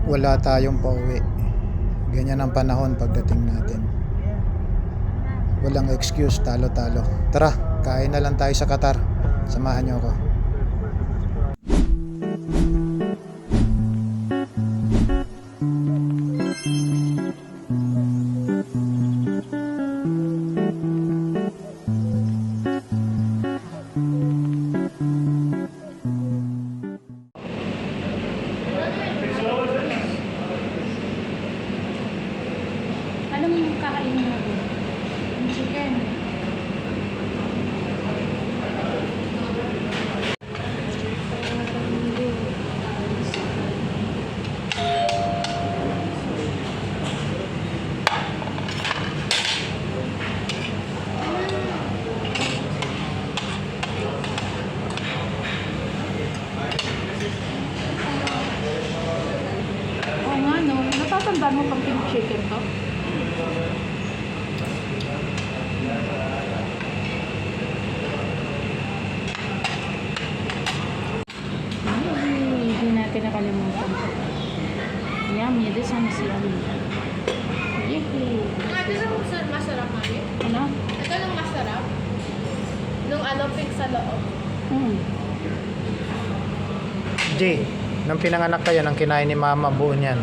wala tayong pauwi. Ganyan ang panahon pagdating natin. Walang excuse, talo-talo. Tara, kain na lang tayo sa Qatar. Samahan niyo ako. Anong kakainin mo doon? Yung chicken. Oo nga no, natatandaan mo pang pink chicken to? Hindi natin nakalimutan. Yummy, this one is yummy. Yippee! Ito lang masarap, mami. Ano? Ito lang masarap. Nung ano, pig sa loob. Jay, nang pinanganak kayo, nang kinain ni mama buo niyan.